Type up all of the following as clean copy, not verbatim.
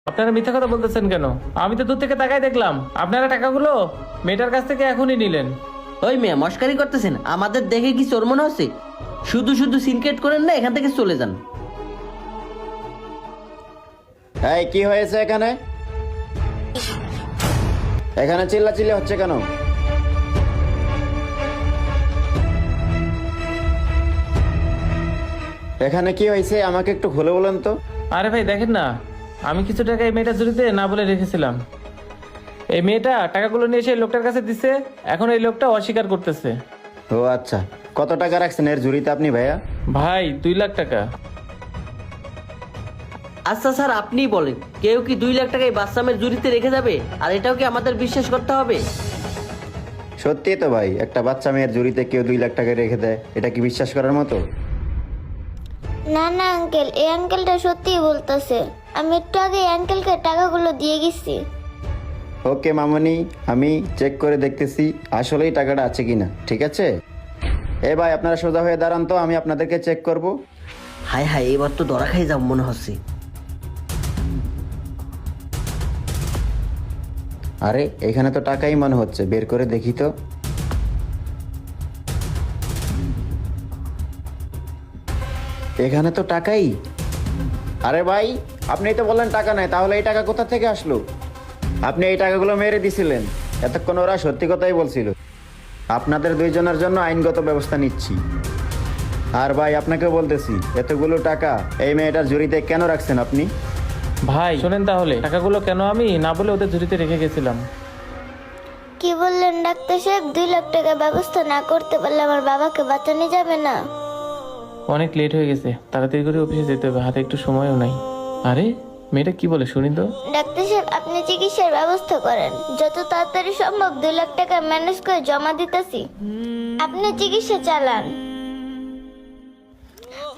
আপনারা মিথ্যা কথা বলতেছেন কেন? আমি তো দূর থেকে তাকাই দেখলাম আপনারা টাকাগুলো মেয়েটার কাছ থেকে এখনই নিলেন। ওই মেয়ে মস্কারি করতেছেন, আমাদের দেখে কি চোর মনে হচ্ছে? শুধু শুধু সিনক্রেট করেন না, এখান থেকে চলে যান। এই কি হয়েছে এখানে? এখানে চিল্লাচিল্লি হচ্ছে কেন? এখানে কি হয়েছে আমাকে একটু খুলে বলেন তো। আরে ভাই দেখেন না, আমি কিছু টাকা এই মেয়েটার জুড়িতে না বলে রেখেছিলাম। এই মেয়েটা টাকাগুলো নিয়ে এসে এই লোকটার কাছে দিছে, এখন এই লোকটা অস্বীকার করতেছে। ও আচ্ছা, কত টাকা রাখছেন এর ঝুড়িতে আপনি ভাইয়া? ভাই 2 লাখ টাকা। আচ্ছা স্যার, আপনিই বলেন, কেউ কি 2 লাখ টাকা এই বাচ্চামের জুড়িতে রেখে যাবে? আর এটাও কি আমাদের বিশ্বাস করতে হবে? সত্যি তো ভাই, একটা বাচ্চা মেয়ের ঝুড়িতে কেউ 2 লাখ টাকা রেখে দেয়, এটা কি বিশ্বাস করার মতো? না না আঙ্কেল, এই আঙ্কেলটা সত্যিই বলতেছে। আমি একটু আগে এই আঙ্কেলকে টাকাগুলো দিয়ে গেছি। ওকে মামনি, আমি চেক করে দেখতেছি আসলেই টাকাটা আছে কিনা, ঠিক আছে? এ ভাই আপনারা সোজা হয়ে দাঁড়ান তো, আমি আপনাদেরকে চেক করব। হায় হায়, এবার তো ধরা খাই যাব মনে হচ্ছে। আরে এখানে তো টাকাই মনে হচ্ছে, বের করে দেখি তো। এখানে তো টাকাই। আরে ভাই, আপনি তো বললেন টাকা নাই, তাহলে এই টাকা কোথা থেকে আসলো? আপনি এই টাকাগুলো মেরে দিছিলেন। এতক্ষণ ওরা সত্যি কথাই বলছিল। আপনাদের দুইজনের জন্য আইনগত ব্যবস্থা নিচ্ছি। আর ভাই আপনাকে বলতেছি, এতগুলো টাকা এই মেয়েটার ঝুড়িতে কেন রাখছেন আপনি? ভাই শোনেন, তাহলে টাকাগুলো কেন আমি না বলে ওদের ঝুড়িতে রেখে গেছিলাম। কি বললেন ডাক্তার সাহেব? 2 লাখ টাকা ব্যবস্থা না করতে পারলে আমার বাবাকে বাঁচানো যাবে না? অনেক লেট হয়ে গেছে, তাড়াতাড়ি করে অফিসে যেতে হবে, হাতে একটু সময়ও নাই। আরে মেয়েটা কি বলে শুনি তো। ডাক্তার সাহেব, আপনি চিকিৎসার ব্যবস্থা করেন। যত তাড়াতাড়ি সম্ভব 2 লাখ টাকা ম্যানেজ করে জমা দিতেছি। আপনি চিকিৎসা চালান।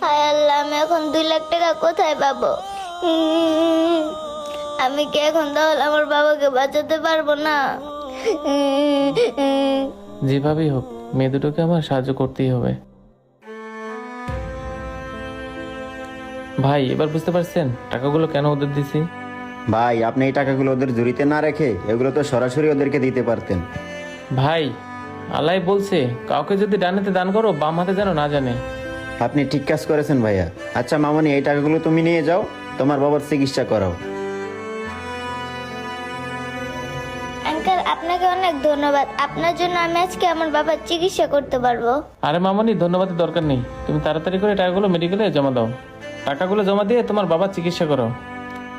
হায় আল্লাহ, আমি এখন 2 লাখ টাকা কোথায় পাবো? আমি কি এখন তাহলে আমার বাবাকে বাঁচাতে পারবো না? যেভাবেই হোক মেয়ে দুটোকে আমার সাহায্য করতেই হবে। ভাই এবার বুঝতে পারছেন টাকাগুলো কেন ওদের দিছি? ভাই আপনি এই টাকাগুলো ওদের ঝুড়িতে না রেখে এগুলো তো সরাসরি ওদেরকে দিতে পারতেন। ভাই আল্লাহ বলছে, কাউকে যদি ডানেতে দান করো বাম হাতে যেন না জানে। আপনি ঠিক কাজ করেছেন ভাইয়া। আচ্ছা মামনি, এই টাকাগুলো তুমি নিয়ে যাও, তোমার বাবার চিকিৎসা করাও। আঙ্কেল, আপনাকে অনেক ধন্যবাদ। আপনার জন্য আমি আজকে আমার বাবার চিকিৎসা করতে পারবো। আরে মামনি, ধন্যবাদের দরকার নেই, তুমি তাড়াতাড়ি করে টাকাগুলো মেডিকেলে জমা দাও। টাকাগুলো জমা দিয়ে তোমার বাবার চিকিৎসা করো।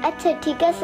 আচ্ছা ঠিক আছে।